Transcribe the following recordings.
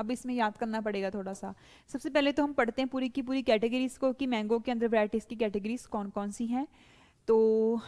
अब इसमें याद करना पड़ेगा थोड़ा सा। सबसे पहले तो हम पढ़ते हैं पूरी की पूरी कैटेगरीज को कि मैंगो के अंदर वैराइटीज़ की कैटेगरीज कौन कौन सी हैं। तो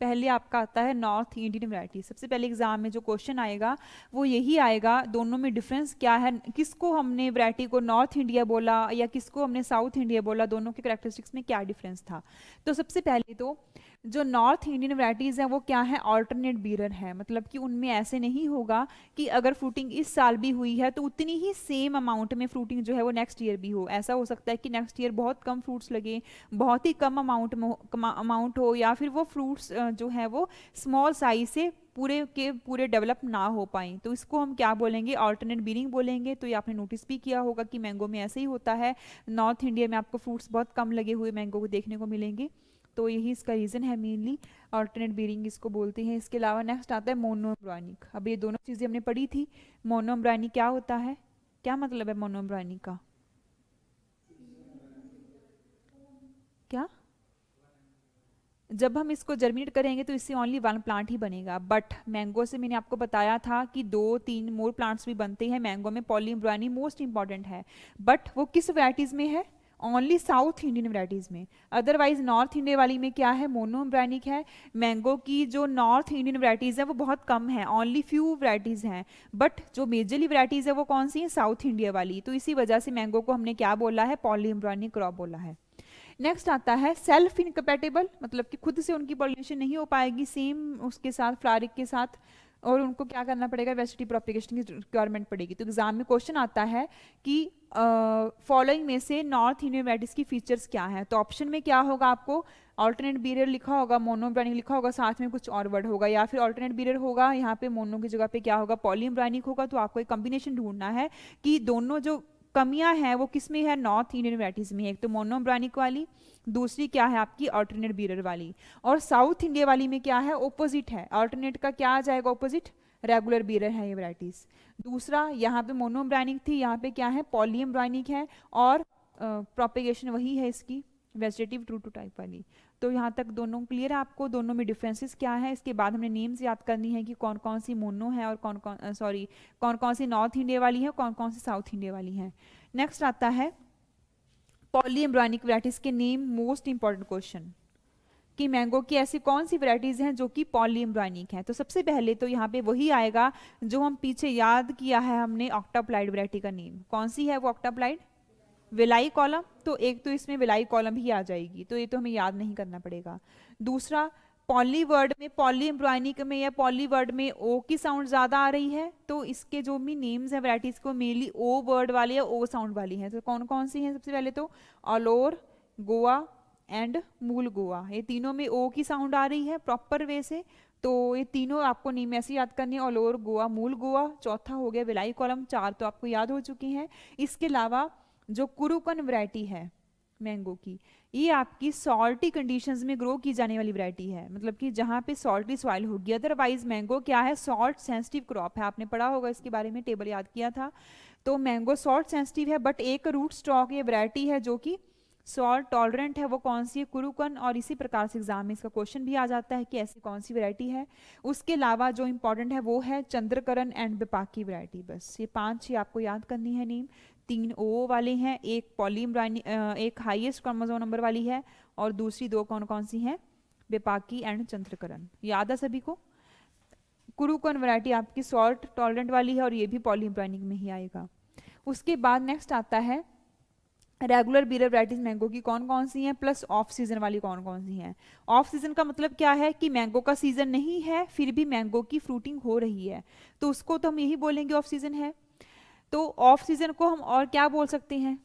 पहले आपका आता है नॉर्थ इंडियन वैरायटी। सबसे पहले एग्जाम में जो क्वेश्चन आएगा वो यही आएगा, दोनों में डिफरेंस क्या है, किसको हमने वैरायटी को नॉर्थ इंडिया बोला या किसको हमने साउथ इंडिया बोला, दोनों के कैरेक्टरिस्टिक्स में क्या डिफरेंस था। तो सबसे पहले तो जो नॉर्थ इंडियन वैराइटीज़ हैं वो क्या है, ऑल्टरनेट बीरर है। मतलब कि उनमें ऐसे नहीं होगा कि अगर फ्रूटिंग इस साल भी हुई है तो उतनी ही सेम अमाउंट में फ्रूटिंग जो है वो नेक्स्ट ईयर भी हो। ऐसा हो सकता है कि नेक्स्ट ईयर बहुत कम फ्रूट्स लगे, बहुत ही कम अमाउंट हो, या फिर वो फ्रूट्स जो है वो स्मॉल साइज से पूरे के पूरे डेवलप ना हो पाए। तो इसको हम क्या बोलेंगे, ऑल्टरनेट बीरिंग बोलेंगे। तो ये आपने नोटिस भी किया होगा कि मैंगो में ऐसे ही होता है, नॉर्थ इंडिया में आपको फ्रूट्स बहुत कम लगे हुए मैंगो को देखने को मिलेंगे। तो यही इसका रीज़न है मेनली, ऑल्टरनेट बीरिंग इसको बोलते हैं। इसके अलावा नेक्स्ट आता है मोनोम्ब्रानिक। अब ये दोनों चीज़ें हमने पढ़ी थी। मोनोम्ब्रानिक क्या होता है, क्या मतलब है मोनोम्ब्रानिक का, क्या, जब हम इसको जर्मिनेट करेंगे तो इससे ओनली वन प्लांट ही बनेगा। बट मैंगो से मैंने आपको बताया था कि 2-3 मोर प्लांट्स भी बनते हैं मैंगो में। पॉलीम्ब्रानी मोस्ट इंपॉर्टेंट है, बट वो किस वैराइटीज़ में है, ओनली साउथ इंडियन वैराइटीज़ में। अदरवाइज नॉर्थ इंडिया वाली में क्या है, मोनोम्ब्रानिक है। मैंगो की जो नॉर्थ इंडियन वैराइटीज़ है वो बहुत कम है, ओनली फ्यू वैराइटीज़ हैं। बट जो मेजरली वैराइटीज़ है वो कौन सी है, साउथ इंडिया वाली। तो इसी वजह से मैंगो को हमने क्या बोला है, पॉलीम्ब्रानिक क्रॉप बोला है। नेक्स्ट आता है सेल्फ इनकम्पैटिबल, मतलब कि खुद से उनकी पॉलिनेशन नहीं हो पाएगी सेम उसके साथ फ्लारिक के साथ, और उनको क्या करना पड़ेगा, वेजिटेटिव प्रोपिगेशन की रिक्वायरमेंट पड़ेगी। तो एग्जाम में क्वेश्चन आता है कि फॉलोइंग में से नॉर्थ इंडियन वैराइटीज की फीचर्स क्या है। तो ऑप्शन में क्या होगा, आपको ऑल्टरनेट बीरियर लिखा होगा, मोनोब्रानिक लिखा होगा, साथ में कुछ और वर्ड होगा, या फिर ऑल्टरनेट बीरियर होगा, यहाँ पे मोनो की जगह पे क्या होगा, पॉलीम्ब्रानिक होगा। तो आपको एक कॉम्बिनेशन ढूंढना है कि दोनों जो कमियां हैं वो किस में है, नॉर्थ इंडियन वैराइटीज में। एक तो मोनोब्रानिक वाली, दूसरी क्या है आपकी ऑल्टरनेट बीरर वाली। और साउथ इंडिया वाली में क्या है, ओपोजिट है। ऑल्टरनेट का क्या आ जाएगा ऑपोजिट, रेगुलर बीरर है ये वैराइटीज। दूसरा यहाँ पे मोनोब्रानिक थी, यहाँ पे क्या है, पॉलीम्ब्रानिक है। और प्रोपेगेशन वही है इसकी, वेजिटेटिव ट्रू टू टाइप वाली। तो यहाँ तक दोनों क्लियर है आपको, दोनों में डिफरेंसेस क्या है। इसके बाद हमने नेम्स याद करनी है कि कौन कौन सी मोनो है और कौन कौन कौन कौन सी नॉर्थ इंडिया वाली है, कौन कौन सी साउथ इंडिया वाली है। नेक्स्ट आता है पॉलीएम्ब्रानिक वैराइटीज के नेम, मोस्ट इंपॉर्टेंट क्वेश्चन कि मैंगो की ऐसी कौन सी वैराइटीज हैं जो कि पॉलीएम्ब्रानिक हैं। तो सबसे पहले तो यहाँ पे वही आएगा जो हम पीछे याद किया है हमने, ऑक्टाप्लाइड वैरायटी का नेम कौन सी है वो, ऑक्टाप्लाइड विलाई कॉलम। तो एक तो इसमें विलाई कॉलम ही आ जाएगी, तो ये तो हमें याद नहीं करना पड़ेगा। दूसरा, पॉली वर्ड में, पॉलीएम्ब्रानिक में या पॉली वर्ड में ओ की साउंड ज़्यादा आ रही है, तो इसके जो भी नेम्स हैं वैराइटीज़ को मेनली ओ वर्ड वाले या ओ साउंड वाली हैं। तो कौन कौन सी हैं, सबसे पहले तो अलोर, गोवा एंड मूल गोवा, ये तीनों में ओ की साउंड आ रही है प्रॉपर वे से। तो ये तीनों आपको नेम ऐसे याद करनी है, अलोर, गोवा, मूल गोवा। चौथा हो गया विलाई कॉलम, चार तो आपको याद हो चुकी हैं। इसके अलावा जो कुरुकन वैरायटी है मैंगो की, ये आपकी सॉल्टी कंडीशंस में ग्रो की जाने वाली वैरायटी है, मतलब कि जहाँ पे सॉल्टी सॉइल होगी। अदरवाइज मैंगो क्या है, सॉल्ट सेंसिटिव क्रॉप है, आपने पढ़ा होगा इसके बारे में, टेबल याद किया था। तो मैंगो सॉल्ट सेंसिटिव है, बट एक रूट स्टॉक ये वैरायटी है जो कि सॉल्ट टॉलरेंट है, वो कौन सी है, कुरुकन। और इसी प्रकार से एग्जाम में इसका क्वेश्चन भी आ जाता है कि ऐसी कौन सी वैरायटी है। उसके अलावा जो इंपॉर्टेंट है वो है चंद्रकरण एंड बिपाकी वैरायटी। बस ये 5 ही आपको याद करनी है नेम। 3 ओ वाले हैं, एक पॉलीम्ब्रानी, एक हाईएस्ट क्रोमोसोम नंबर वाली है, और दूसरी दो कौन कौन सी हैं, बेपाकी एंड चंद्रकरण। याद है सभी को। कुरुकन वैरायटी आपकी सॉल्ट टॉलरेंट वाली है और ये भी पॉलीम्ब्रानिक में ही आएगा। उसके बाद नेक्स्ट आता है रेगुलर बीरर वैराइटीज मैंगो की कौन कौन सी हैं, प्लस ऑफ सीजन वाली कौन कौन सी हैं। ऑफ सीजन का मतलब क्या है कि मैंगो का सीजन नहीं है फिर भी मैंगो की फ्रूटिंग हो रही है, तो उसको तो हम यही बोलेंगे ऑफ सीजन है। तो ऑफ सीजन को हम और क्या बोल सकते हैं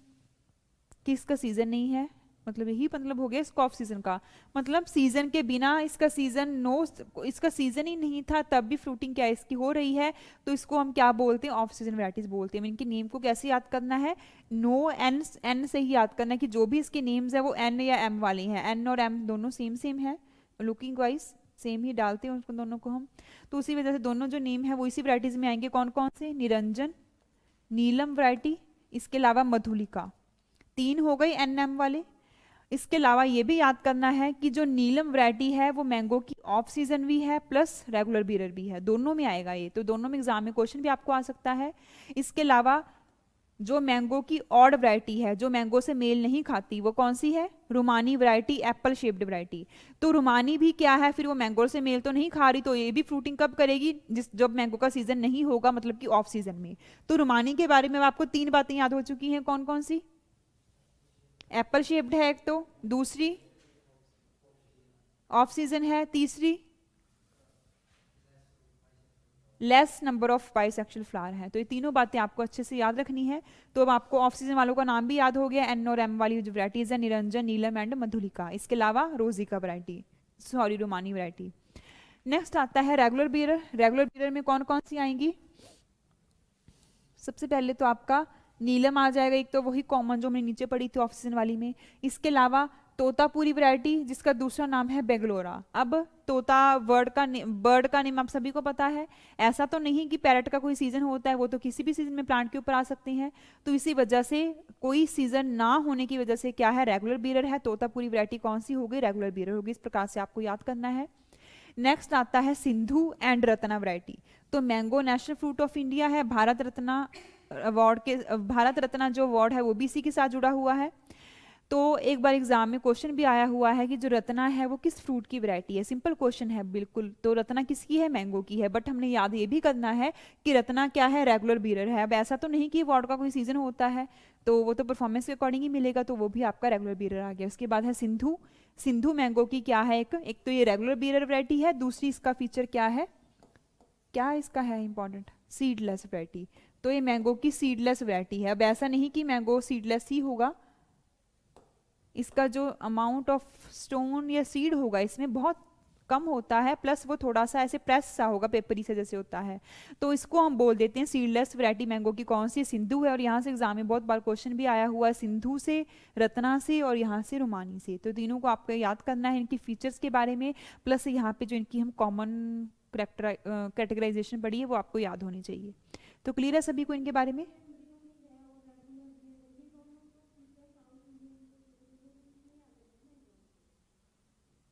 कि इसका सीजन नहीं है, मतलब यही मतलब हो गया इसका ऑफ सीजन का मतलब सीजन के बिना इसका सीजन नो, इसका सीजन ही नहीं था तब भी फ्रूटिंग क्या इसकी हो रही है, तो इसको हम क्या बोलते हैं, ऑफ सीजन वैराइटीज बोलते हैं। इनके नेम को कैसे याद करना है, नो एन, एन से ही याद करना है कि जो भी इसके नेम्स है वो एन या एम वाले हैं। एन और एम दोनों सेम सेम है, लुकिंग वाइज सेम ही डालते हैं उसको दोनों को हम। तो उसी वजह से दोनों जो नेम है वो इसी वैराइटीज में आएंगे। कौन कौन से, निरंजन, नीलम वैरायटी, इसके अलावा मधुलिका। 3 हो गई एन एम वाले। इसके अलावा ये भी याद करना है कि जो नीलम वैरायटी है वो मैंगो की ऑफ सीजन भी है प्लस रेगुलर बीरर भी है, दोनों में आएगा ये, तो दोनों में एग्जाम में क्वेश्चन भी आपको आ सकता है। इसके अलावा जो मैंगो की ऑड वैरायटी है, जो मैंगो से मेल नहीं खाती, वो कौन सी है? रुमानी वैरायटी, एप्पल शेप्ड वैरायटी। तो रुमानी भी क्या है फिर? वो मैंगो से मेल तो नहीं खा रही, तो ये भी फ्रूटिंग कब करेगी? जब मैंगो का सीजन नहीं होगा, मतलब कि ऑफ सीजन में। तो रुमानी के बारे में आपको 3 बातें याद हो चुकी हैं, कौन कौन सी? एप्पल शेप्ड है एक, तो दूसरी ऑफ सीजन है, तीसरी less number of bisexual flower है। तो ये तीनों बातें आपको अच्छे से याद रखनी है। तो अब आपको ऑफ सीजन वालों का नाम भी याद हो गया, एन और एम वाली जो वैरायटीज है, निरंजन, नीलम एंड मधुलिका। इसके अलावा रोजिका वैरायटी, सॉरी रोमानी वैरायटी। नेक्स्ट आता है रेगुलर बीरर। रेगुलर बीरर में कौन कौन सी आएंगी? सबसे पहले तो आपका नीलम आ जाएगा, एक तो वही कॉमन जो मैंने नीचे पढ़ी थी ऑफ सीजन वाली में। इसके अलावा तोतापुरी वैरायटी, जिसका दूसरा नाम है बेंगलोरा। अब तोता बर्ड का नेम आप सभी को पता है। ऐसा तो नहीं कि पैरट का कोई सीजन होता है, वो तो किसी भी सीजन में प्लांट के ऊपर आ सकते हैं। तो इसी वजह से कोई सीजन ना होने की वजह से क्या है? रेगुलर बीरर है। तोतापुरी वैरायटी कौन सी होगी? रेगुलर बीरर होगी। इस प्रकार से आपको याद करना है। नेक्स्ट आता है सिंधु एंड रत्ना वैरायटी। तो mango national fruit of India है। भारत रत्ना अवार्ड के, भारत रत्ना जो अवार्ड है वो भी इसी के साथ जुड़ा हुआ है। तो एक बार एग्जाम में क्वेश्चन भी आया हुआ है कि जो रत्ना है वो किस फ्रूट की वैरायटी है। सिंपल क्वेश्चन है बिल्कुल। तो रत्ना किसकी है? मैंगो की है। बट हमने याद ये भी करना है कि रत्ना क्या है? रेगुलर बीरर है। अब ऐसा तो नहीं कि अवार्ड का कोई सीजन होता है, तो वो तो परफॉर्मेंस के अकॉर्डिंग ही मिलेगा, तो वो भी आपका रेगुलर बीरर आ गया। उसके बाद है सिंधु। सिंधु मैंगो की क्या है? एक तो ये रेगुलर बीरर वैरायटी है, दूसरी इसका फीचर क्या है? क्या इसका है इंपॉर्टेंट? Seedless variety. तो ये मैंगो की सीडलेस वैरायटी है। अब ऐसा नहीं कि मैंगो सीडलेस ही होगा, इसका जो अमाउंट ऑफ स्टोन या सीड होगा इसमें बहुत कम होता है, प्लस वो थोड़ा सा ऐसे प्रेस सा होगा, पेपरी से जैसे होता है। तो इसको हम बोल देते हैं सीडलेस वैरायटी मैंगो की। कौन सी? सिंधु है। और यहाँ से एग्जाम में बहुत बार क्वेश्चन भी आया हुआ है, सिंधु से, रत्ना से और यहाँ से रुमानी से। तो तीनों को आपको याद करना है, इनकी फीचर्स के बारे में, प्लस यहाँ पे जो इनकी हम कॉमन कैटेगराइजेशन पढ़ी है वो आपको याद होनी चाहिए। तो क्लियर है सभी को इनके बारे में?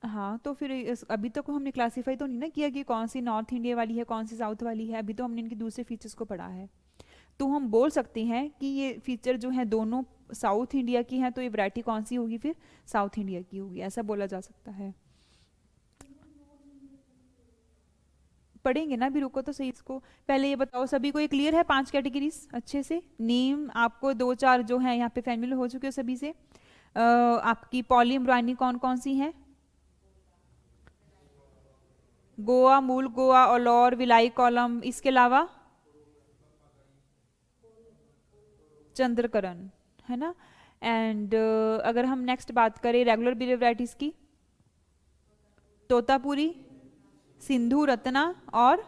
हाँ, तो फिर अभी तक हमने क्लासीफाई तो नहीं ना किया कि कौन सी नॉर्थ इंडिया वाली है, कौन सी साउथ वाली है। अभी तो हमने इनके दूसरे फीचर्स को पढ़ा है। तो हम बोल सकते हैं कि ये फीचर जो है दोनों साउथ इंडिया की हैं, तो ये वैरायटी कौन सी होगी फिर? साउथ इंडिया की होगी, ऐसा बोला जा सकता है। पढ़ेंगे ना, भी रुको तो सही इसको। पहले ये बताओ सभी को ये क्लियर है? 5 कैटेगरीज अच्छे से नेम आपको दो चार जो है यहाँ पे फैमिलियर हो चुके हो सभी से। आपकी पॉली ब्रानी कौन कौन सी हैं? गोवा, मूल गोवा, औलौर, विलाई कॉलम। इसके अलावा चंद्रकरण, है ना। एंड अगर हम नेक्स्ट बात करें रेगुलर बीरर वैरायटीज की, तोतापुरी, सिंधु, रत्ना और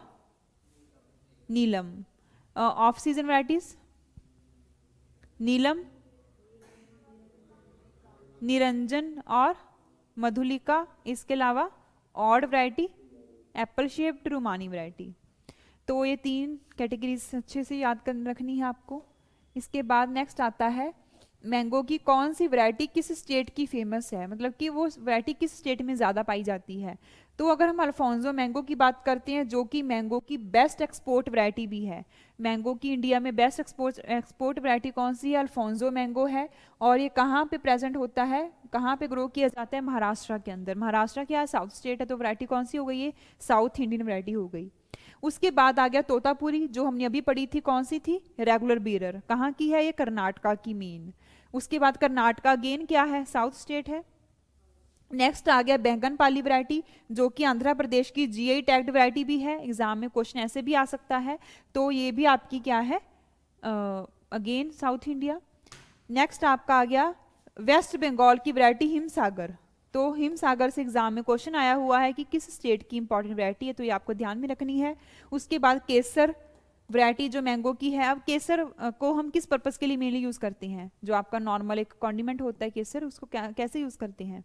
Neelam. Off season varieties, Neelam, Niranjan और मधुलिका। इसके अलावा odd variety, apple shaped, Rumani variety. तो ये 3 कैटेगरीज अच्छे से याद कर रखनी है आपको। इसके बाद नेक्स्ट आता है मैंगो की कौन सी वैरायटी किस स्टेट की फेमस है, मतलब कि वो वैरायटी किस स्टेट में ज़्यादा पाई जाती है। तो अगर हम अल्फोंसो मैंगो की बात करते हैं, जो कि मैंगो की बेस्ट एक्सपोर्ट वैरायटी भी है, मैंगो की इंडिया में बेस्ट एक्सपोर्ट वैरायटी कौन सी है? अल्फोंसो मैंगो है। और ये कहाँ पे प्रेजेंट होता है, कहाँ पे ग्रो किया जाता है? महाराष्ट्र के अंदर। महाराष्ट्र क्या है? साउथ स्टेट है। तो वैरायटी कौन सी हो गई? ये साउथ इंडियन वैरायटी हो गई। उसके बाद आ गया तोतापुरी, जो हमने अभी पढ़ी थी, कौन सी थी? Regular bearer. कहाँ की है? ये कर्नाटका की मेन। उसके बाद कर्नाटका अगेन क्या है? साउथ स्टेट है। नेक्स्ट आ गया बैंगनपाली वैरायटी, जो कि आंध्र प्रदेश की जीआई टैग्ड वैरायटी भी है। एग्जाम में क्वेश्चन ऐसे भी आ सकता है। तो ये भी आपकी क्या है? Again south India. नेक्स्ट आपका आ गया वेस्ट बंगाल की वैरायटी हिमसागर। तो हिमसागर से एग्जाम में क्वेश्चन आया हुआ है कि किस स्टेट की इंपॉर्टेंट वैरायटी है, तो ये आपको ध्यान में रखनी है। उसके बाद केसर वैरायटी जो मैंगो की है। अब केसर को हम किस पर्पस के लिए मेनली यूज करते हैं? जो आपका नॉर्मल एक कॉन्डिमेंट होता है केसर, उसको कैसे यूज करते हैं?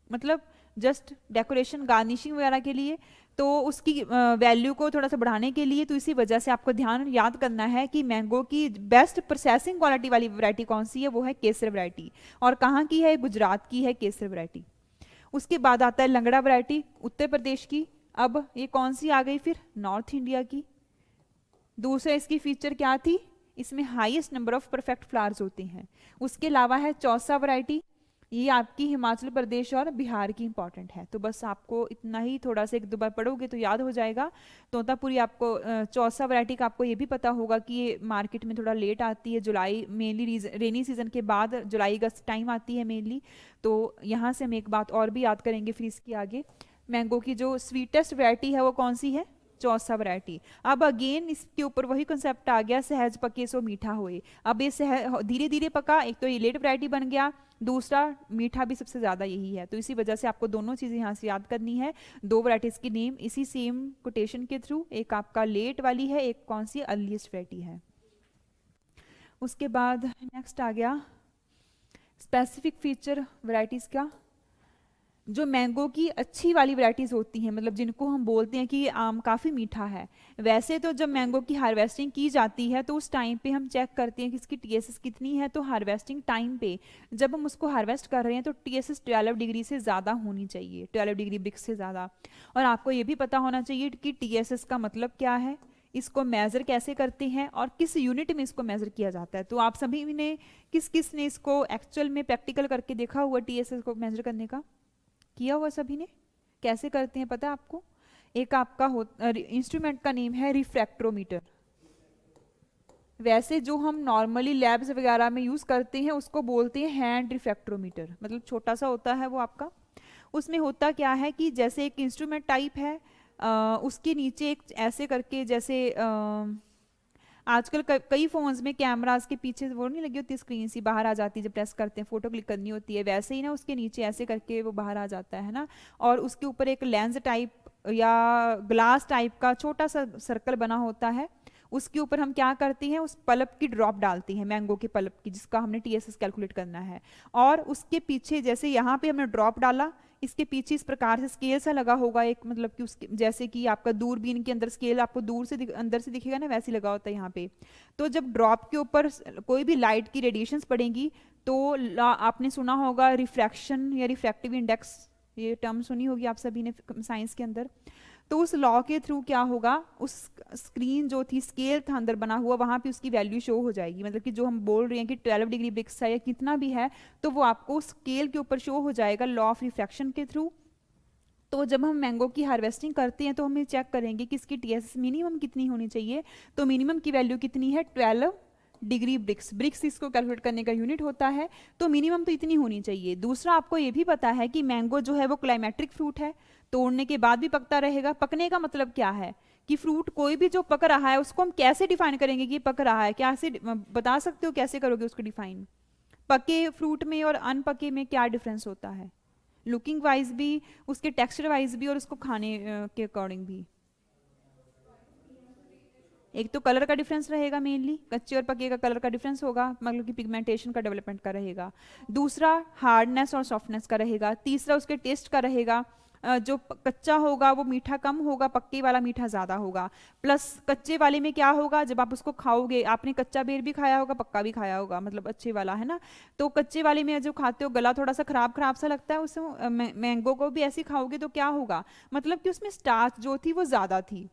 मतलब जस्ट डेकोरेशन, गार्निशिंग वगैरह के लिए। तो उसकी वैल्यू को थोड़ा सा बढ़ाने के लिए, तो इसी वजह से आपको ध्यान याद करना है कि मैंगो की बेस्ट प्रोसेसिंग क्वालिटी वाली वैरायटी कौन सी है? वो है केसर वैरायटी। और कहाँ की है? गुजरात की है केसर वैरायटी। उसके बाद आता है लंगड़ा वैरायटी, उत्तर प्रदेश की। अब ये कौन सी आ गई फिर? नॉर्थ इंडिया की। दूसरा इसकी फीचर क्या थी? इसमें highest number of perfect flowers होते हैं। उसके अलावा है चौसा वैरायटी, ये आपकी हिमाचल प्रदेश और बिहार की इंपॉर्टेंट है। तो बस आपको इतना ही, थोड़ा सा एक दो बार पढ़ोगे तो याद हो जाएगा। तोतापुरी आपको चौसा वैरायटी का आपको ये भी पता होगा कि ये मार्केट में थोड़ा लेट आती है, जुलाई मेनली रेनी सीजन के बाद जुलाई अगस्त टाइम आती है मेनली। तो यहाँ से हम एक बात और भी याद करेंगे फिर इसकी आगे। मैंगो की जो स्वीटेस्ट वैरायटी है वो कौन सी है? चौसा वैरायटी। अब अगेन इसके ऊपर वही कंसेप्ट आ गया, सहज पके सो मीठा होए। अब ये धीरे धीरे पका, एक तो ये लेट वैरायटी बन गया, दूसरा मीठा भी सबसे ज्यादा यही है। तो इसी वजह से आपको दोनों चीजें यहाँ से याद करनी है, दो वैरायटीज की नेम इसी सेम कोटेशन के थ्रू, एक आपका लेट वाली है, एक कौन सी अर्लीस्ट वैरायटी है। उसके बाद नेक्स्ट आ गया स्पेसिफिक फीचर वैरायटीज का। जो मैंगो की अच्छी वाली वैरायटीज होती हैं, मतलब जिनको हम बोलते हैं कि ये आम काफ़ी मीठा है, वैसे तो जब मैंगो की हार्वेस्टिंग की जाती है तो उस टाइम पे हम चेक करते हैं कि इसकी टीएसएस कितनी है। तो हार्वेस्टिंग टाइम पे जब हम उसको हार्वेस्ट कर रहे हैं तो टीएसएस 12 डिग्री से ज़्यादा होनी चाहिए, 12 डिग्री ब्रिक्स से ज़्यादा। और आपको ये भी पता होना चाहिए कि टीएसएस का मतलब क्या है, इसको मेज़र कैसे करते हैं और किस यूनिट में इसको मेज़र किया जाता है। तो आप सभी ने किस किस ने इसको एक्चुअल में प्रैक्टिकल करके देखा हुआ टीएसएस को मेज़र करने का? किया हुआ सभी ने? कैसे करते हैं पता है आपको? एक आपका इंस्ट्रूमेंट का नेम है रिफ्रैक्ट्रोमीटर। वैसे जो हम नॉर्मली लैब्स वगैरह में यूज करते हैं उसको बोलते हैं हैंड रिफ्रैक्ट्रोमीटर, मतलब छोटा सा होता है वो आपका। उसमें होता क्या है कि जैसे एक इंस्ट्रूमेंट टाइप है, उसके नीचे एक ऐसे करके, जैसे आजकल कई फोन्स में कैमरास के पीछे वो नहीं लगी होती, स्क्रीन सी बाहर आ जाती है जब प्रेस करते हैं, फोटो क्लिक करनी होती है, वैसे ही ना उसके नीचे ऐसे करके वो बाहर आ जाता है ना। और उसके ऊपर एक लेंस टाइप या ग्लास टाइप का छोटा सा सर्कल बना होता है। उसके ऊपर हम क्या करते हैं, उस पल्प की ड्रॉप डालते हैं, मैंगो के पल्प की, जिसका हमने टीएसएस कैलकुलेट करना है। और उसके पीछे जैसे यहाँ पे हमने ड्रॉप डाला, इसके पीछे इस प्रकार से स्केल सा लगा होगा एक, मतलब कि उसके जैसे कि आपका दूरबीन के अंदर स्केल आपको दूर से अंदर से दिखेगा ना, वैसे लगा होता है यहाँ पे। तो जब ड्रॉप के ऊपर कोई भी लाइट की रेडिएशंस पड़ेंगी तो आपने सुना होगा रिफ्रैक्शन या रिफ्रैक्टिव इंडेक्स, ये टर्म सुनी होगी आप सभी ने साइंस के अंदर। तो उस लॉ के थ्रू क्या होगा, उस स्क्रीन जो थी, स्केल था अंदर बना हुआ, वहां पे उसकी वैल्यू शो हो जाएगी। मतलब कि जो हम बोल रहे हैं कि 12 डिग्री ब्रिक्स है या कितना भी है, तो वो आपको स्केल के ऊपर शो हो जाएगा लॉ ऑफ रिफ्रैक्शन के थ्रू। तो जब हम मैंगो की हार्वेस्टिंग करते हैं तो हम ये चेक करेंगे कि इसकी टीएसएस मिनिमम कितनी होनी चाहिए। तो मिनिमम की वैल्यू कितनी है? 12 डिग्री ब्रिक्स। ब्रिक्स इसको कैलकुलेट करने का यूनिट होता है, तो मिनिमम तो इतनी होनी चाहिए। दूसरा आपको ये भी पता है कि मैंगो जो है वो क्लाइमेट्रिक फ्रूट है, तोड़ने के बाद भी पकता रहेगा। पकने का मतलब क्या है कि फ्रूट कोई भी जो पक रहा है उसको हम कैसे डिफाइन करेंगे कि पक रहा है, कैसे बता सकते हो, कैसे करोगे उसको डिफाइन? पके फ्रूट में और अनपके में क्या डिफरेंस होता है, लुकिंग वाइज भी, उसके टेक्सचर वाइज भी, और उसको खाने के अकॉर्डिंग भी। एक तो कलर का डिफरेंस रहेगा, मेनली कच्चे और पके का कलर का डिफरेंस होगा, मतलब कि पिगमेंटेशन का डेवलपमेंट का रहेगा। दूसरा हार्डनेस और सॉफ्टनेस का रहेगा। तीसरा उसके टेस्ट का रहेगा, जो कच्चा होगा वो मीठा कम होगा, पक्के वाला मीठा ज़्यादा होगा। प्लस कच्चे वाले में क्या होगा, जब आप उसको खाओगे, आपने कच्चा बेर भी खाया होगा, पक्का भी खाया होगा, मतलब अच्छे वाला है ना। तो कच्चे वाले में जो खाते हो गला थोड़ा सा खराब खराब सा लगता है, उससे मैंगो को भी ऐसे खाओगे तो क्या होगा, मतलब कि उसमें स्टार्च जो थी वो ज़्यादा थी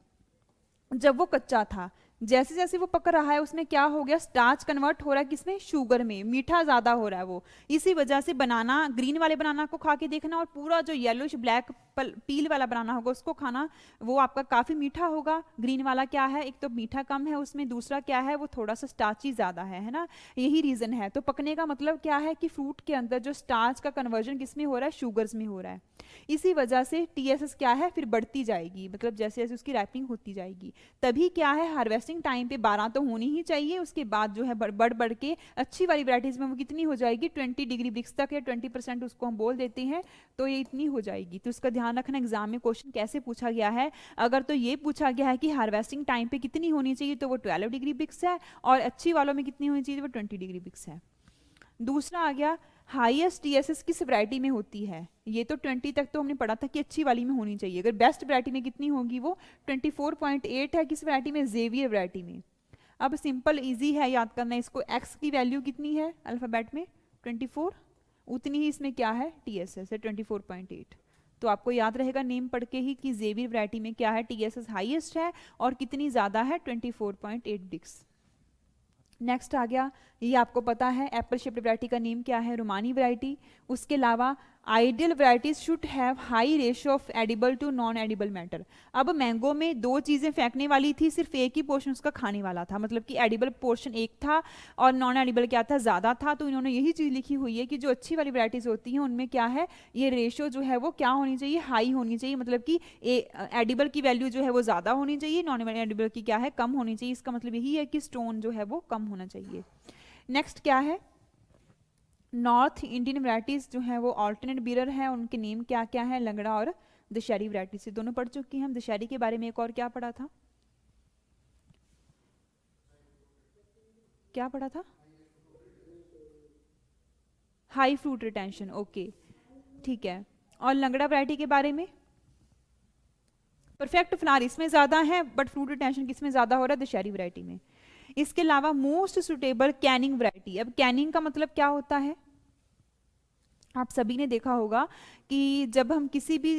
जब वो कच्चा था। जैसे जैसे वो पक रहा है उसमें क्या हो गया, स्टार्च कन्वर्ट हो रहा है किसमें, शुगर में, मीठा ज्यादा हो रहा है वो। इसी वजह से बनाना, ग्रीन वाले बनाना को खा के देखना, और पूरा जो येलोइश ब्लैक पील वाला बनाना होगा उसको खाना, वो आपका काफी मीठा होगा। ग्रीन वाला क्या है, एक तो मीठा कम है उसमें, दूसरा क्या है वो थोड़ा सा स्टार्ची ज्यादा है ना। यही रीजन है। तो पकने का मतलब क्या है कि फ्रूट के अंदर जो स्टार्च का कन्वर्जन किसमें हो रहा है, शुगर्स में हो रहा है। इसी वजह से टीएसएस क्या है फिर बढ़ती जाएगी, मतलब जैसे जैसे उसकी रैपिंग होती जाएगी। तभी क्या है, हार्वेस्टिंग टाइम पे 12 तो होनी ही चाहिए, उसके बाद जो है बढ़ बढ़ के अच्छी वाली वैराइटीज में वो कितनी हो जाएगी, 20 डिग्री ब्रिक्स तक, या 20% उसको हम बोल देते हैं, तो ये इतनी हो जाएगी। तो इसका ध्यान रखना, एग्जाम में क्वेश्चन कैसे पूछा गया है। अगर तो ये पूछा गया है कि हार्वेस्टिंग टाइम पे कितनी होनी चाहिए, तो वो 12 डिग्री ब्रिक्स है, और अच्छी वालों में कितनी होनी चाहिए, वो 20 डिग्री ब्रिक्स है। दूसरा आ गया हाईएस्ट टीएसएस किस वैरायटी में होती है। ये तो 20 तक तो हमने पढ़ा था कि अच्छी वाली में होनी चाहिए। अगर बेस्ट वैरायटी में कितनी होगी, वो 24.8 है। किस वैरायटी में, जेवियर वैरायटी में। अब सिंपल इजी है याद करना इसको, एक्स की वैल्यू कितनी है अल्फाबेट में, 24, उतनी ही इसमें क्या है, टीएसएस है 24.8। तो आपको याद रहेगा नेम पढ़ के ही कि जेवियर वैरायटी में क्या है, टीएसएस हाईएस्ट है और कितनी ज्यादा है, 24.8 डिक्स। नेक्स्ट आ गया, ये आपको पता है एप्पल शेप्ड वैरायटी का नेम क्या है, रोमानी वैरायटी। उसके अलावा ideal varieties should have high ratio of edible to non edible matter. अब मैंगो में दो चीज़ें फेंकने वाली थी, सिर्फ एक ही पोर्शन उसका खाने वाला था, मतलब कि एडिबल पोर्शन एक था और नॉन एडिबल क्या था, ज़्यादा था। तो इन्होंने यही चीज़ लिखी हुई है कि जो अच्छी वाली वैरायटीज़ होती हैं उनमें क्या है, ये रेशियो जो है वो क्या होनी चाहिए, हाई होनी चाहिए, मतलब कि एडिबल की वैल्यू जो है वो ज़्यादा होनी चाहिए, नॉन एडिबल की क्या है, कम होनी चाहिए। इसका मतलब यही है कि स्टोन जो है वो कम होना चाहिए। नेक्स्ट क्या है, नॉर्थ इंडियन वैरायटीज जो है वो ऑल्टरनेट बीरर है, उनके नेम क्या क्या है, लंगड़ा और दशहरी वैरायटी से दोनों पढ़ चुकी हैं हम। दशहरी के बारे में एक और क्या पढ़ा था, क्या पढ़ा था, हाई फ्रूट रिटेंशन, ओके ठीक है। और लंगड़ा वैरायटी के बारे में, परफेक्ट फ्लावर इसमें ज़्यादा है बट फ्रूट रिटेंशन किसमें ज़्यादा हो रहा है, दशहरी वैरायटी में। इसके अलावा मोस्ट सुटेबल कैनिंग वैरायटी, अब कैनिंग का मतलब क्या होता है, आप सभी ने देखा होगा कि जब हम किसी भी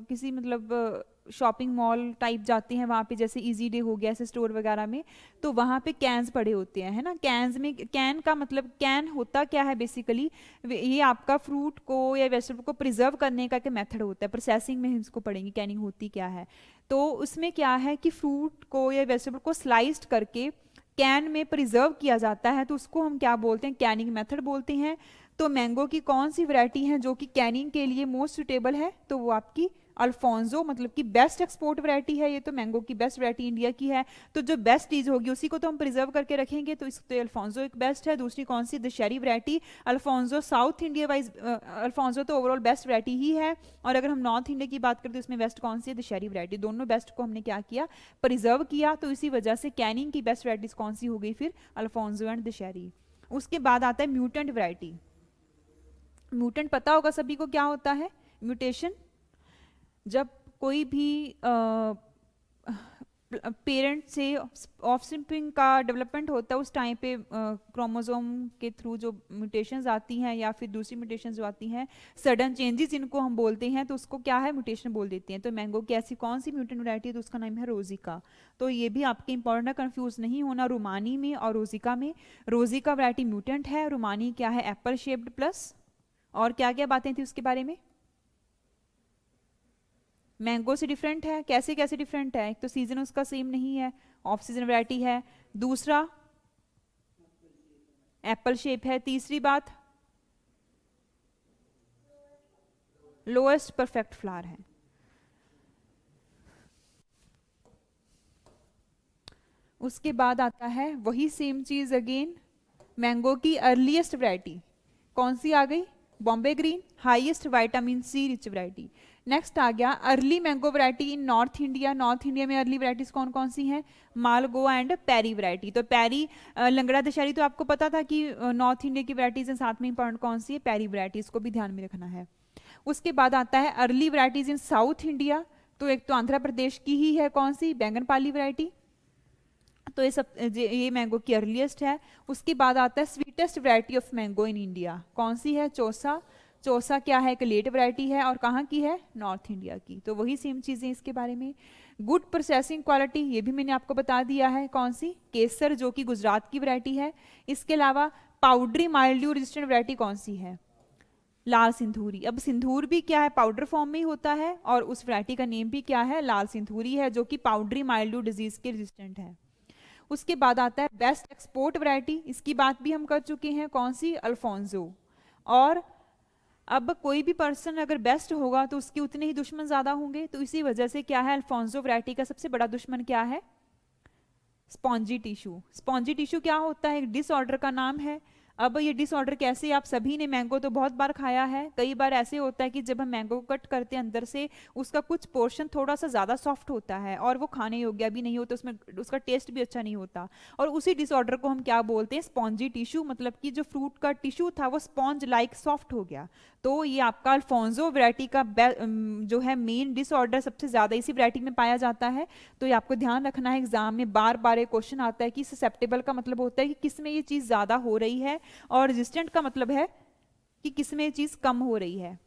किसी मतलब शॉपिंग मॉल टाइप जाते हैं, वहाँ पे जैसे इजी डे हो गया, ऐसे स्टोर वगैरह में, तो वहाँ पे कैंस पड़े होते हैं, है ना। कैंस में, कैन का मतलब, कैन होता क्या है बेसिकली, ये आपका फ्रूट को या वेजिटेबल को प्रिजर्व करने का एक मेथड होता है, प्रोसेसिंग में हम इसको पढ़ेंगे कैनिंग होती क्या है। तो उसमें क्या है कि फ्रूट को या वेजिटेबल को स्लाइस्ड करके कैन में प्रिजर्व किया जाता है, तो उसको हम क्या बोलते हैं, कैनिंग मेथड बोलते हैं। तो मैंगो की कौन सी वैरायटी है जो कि कैनिंग के लिए मोस्ट सुटेबल है, तो वो आपकी अल्फोंसो, मतलब कि बेस्ट एक्सपोर्ट वैरायटी है ये, तो मैंगो की बेस्ट वैरायटी इंडिया की है। तो जो बेस्ट चीज होगी उसी को तो हम प्रिजर्व करके रखेंगे, तो इस तो अल्फोंसो एक बेस्ट है। दूसरी कौन सी, Dasheri variety. Alphonso South India wise, Alphonso तो ओवरऑल बेस्ट वैरायटी ही है, और अगर हम नॉर्थ इंडिया की बात करें तो इसमें बेस्ट कौन सी है, दशहरी वैरायटी। दोनों बेस्ट को हमने क्या किया, प्रिजर्व किया, तो इसी वजह से कैनिंग की बेस्ट वैरायटीज कौन सी हो गई फिर, अल्फोंसो एंड दशहरी। उसके बाद आता है म्यूटेंट वैरायटी। म्यूटेंट पता होगा सभी को क्या होता है, म्यूटेशन, जब कोई भी पेरेंट से ऑफस्प्रिंग का डेवलपमेंट होता है, उस टाइम पे क्रोमोसोम के थ्रू जो म्यूटेशंस आती हैं या फिर दूसरी म्यूटेशंस जो आती हैं, सडन चेंजेस जिनको हम बोलते हैं, तो उसको क्या है, म्यूटेशन बोल देते हैं। तो मैंगो की ऐसी कौन सी म्यूटेंट वैरायटी है, तो उसका नाम है रोजिका। तो ये भी आपके इंपॉर्टेंट है, कंफ्यूज नहीं होना रोमानी में और रोजिका में। रोजिका वैरायटी म्यूटेंट है, रोमानी क्या है, एप्पल शेप्ड प्लस, और क्या क्या बातें थी उसके बारे में, मैंगो से डिफरेंट है, कैसे कैसे डिफरेंट है, एक तो सीजन उसका सेम नहीं है, ऑफ सीजन वैरायटी है, दूसरा एप्पल शेप है, तीसरी बात लोएस्ट परफेक्ट फ्लावर है। उसके बाद आता है वही सेम चीज अगेन, मैंगो की अर्लीस्ट वैरायटी कौन सी आ गई, Bombay green, highest vitamin C rich variety. Next आ गया early mango variety in North India. North India में अर्ली वैरायटीज कौन कौन सी हैं, मालगो एंड पैरी वैरायटी। तो पैरी, लंगड़ा दशहरी तो आपको पता था कि नॉर्थ इंडिया की वैरायटीज है, साथ में इंपॉर्टेंट कौन सी है, पैरी वैरायटी, इसको भी ध्यान में रखना है। उसके बाद आता है अर्ली वैरायटीज इन साउथ इंडिया, तो एक तो आंध्र प्रदेश की ही है, कौन सी, बैंगनपाली वैरायटी, तो ये सब ये मैंगो की अर्लीस्ट है। उसके बाद आता है sweetest variety of mango in India, कौन सी है, चौसा। चौसा क्या है, एक लेट वैरायटी है, और कहाँ की है, नॉर्थ इंडिया की। तो वही सेम चीज़ें इसके बारे में। गुड प्रोसेसिंग क्वालिटी, ये भी मैंने आपको बता दिया है, कौन सी, केसर, जो कि गुजरात की वैरायटी है। इसके अलावा पाउडरी माइल्ड्यू रेजिस्टेंट वैरायटी कौन सी है, लाल सिंधूरी। अब सिंधूर भी क्या है, पाउडर फॉर्म में ही होता है, और उस वैरायटी का नेम भी क्या है, लाल सिंधूरी है, जो कि पाउडरी माइल्ड्यू डिजीज के रेजिस्टेंट है। उसके बाद आता है बेस्ट एक्सपोर्ट वैरायटी, इसकी बात भी हम कर चुके हैं, कौन सी, अल्फोंसो। और अब कोई भी पर्सन अगर बेस्ट होगा तो उसके उतने ही दुश्मन ज्यादा होंगे, तो इसी वजह से क्या है, अल्फोंसो वैरायटी का सबसे बड़ा दुश्मन क्या है, स्पॉन्जी टिश्यू। स्पॉन्जी टिश्यू क्या होता है, एक डिसऑर्डर का नाम है। अब ये डिसऑर्डर कैसे, आप सभी ने मैंगो तो बहुत बार खाया है, कई बार ऐसे होता है कि जब हम मैंगो को कट करते हैं अंदर से उसका कुछ पोर्शन थोड़ा सा ज़्यादा सॉफ्ट होता है और वो खाने योग्य भी नहीं होता, उसमें उसका टेस्ट भी अच्छा नहीं होता, और उसी डिसऑर्डर को हम क्या बोलते हैं, स्पॉन्जी टिश्यू, मतलब कि जो फ्रूट का टिश्यू था वो स्पॉन्ज लाइक सॉफ्ट हो गया। तो ये आपका अल्फोंसो वैरायटी का जो है मेन डिसऑर्डर सबसे ज़्यादा इसी वैरायटी में पाया जाता है। तो ये आपको ध्यान रखना है, एग्जाम में बार बार एक क्वेश्चन आता है कि ससेप्टेबल का मतलब होता है कि किस में ये चीज़ ज़्यादा हो रही है, और रेजिस्टेंट का मतलब है कि किस में ये चीज़ कम हो रही है।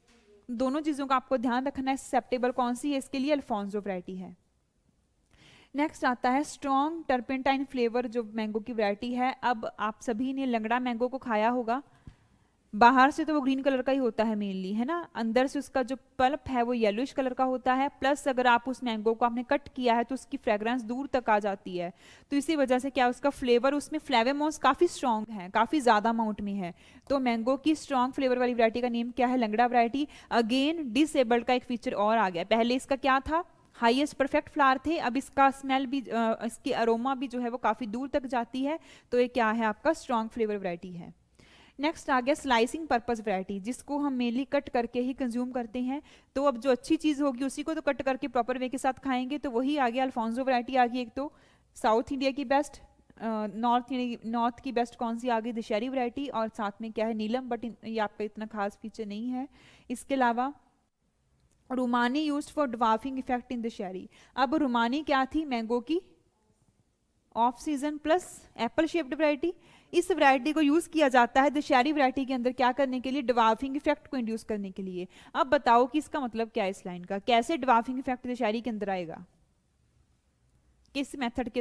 दोनों चीज़ों का आपको ध्यान रखना है, ससेप्टेबल कौन सी है, इसके लिए अल्फोंसो वैरायटी है। नेक्स्ट आता है स्ट्रॉन्ग टर्पेंटाइन फ्लेवर, जो मैंगो की वैरायटी है। अब आप सभी ने लंगड़ा मैंगो को खाया होगा। बाहर से तो वो ग्रीन कलर का ही होता है मेनली, है ना, अंदर से उसका जो पल्प है वो येलोइश कलर का होता है, प्लस अगर आप उस मैंगो को आपने कट किया है तो उसकी फ्रेग्रेंस दूर तक आ जाती है। तो इसी वजह से क्या उसका फ्लेवर, उसमें फ्लेवेमोन्स काफ़ी स्ट्रॉन्ग है, काफ़ी ज़्यादा अमाउंट में है। तो मैंगो की स्ट्रॉन्ग फ्लेवर वाली वैरायटी का नेम क्या है? लंगड़ा वैरायटी। अगेन डिसेबल्ड का एक फीचर और आ गया। पहले इसका क्या था? हाईएस्ट परफेक्ट फ्लावर थे, अब इसका स्मेल भी इसकी अरोमा भी जो है वो काफ़ी दूर तक जाती है। तो ये क्या है? आपका स्ट्रॉन्ग फ्लेवर वैरायटी है। नेक्स्ट आ गया स्लाइसिंग पर्पस वैरायटी, जिसको हम मेनली कट करके ही कंज्यूम करते हैं। तो अब जो अच्छी चीज़ होगी उसी को तो कट करके प्रॉपर वे के साथ खाएंगे। तो वही आ गया अल्फोंसो वैरायटी आ गई एक तो। साउथ इंडिया की बेस्ट, नॉर्थ की बेस्ट कौन सी आ गई? दशहरी वैरायटी, और साथ में क्या है? नीलम, बट ये आपका इतना खास फीचर नहीं है। इसके अलावा Rumani used for dwarfing effect in Dasheri. अब रुमानी क्या थी? मैंगो की off season plus apple shaped variety. इस वैरायटी को यूज किया जाता है दशहरी वैरायटी के अंदर क्या करने के लिए? ड्वार्फिंग इफेक्ट को इंड्यूस करने के लिए। अब बताओ कि इसका मतलब क्या है इस लाइन का? कैसे ड्वार्फिंग इफेक्ट दशहरी के अंदर आएगा? किस मेथड के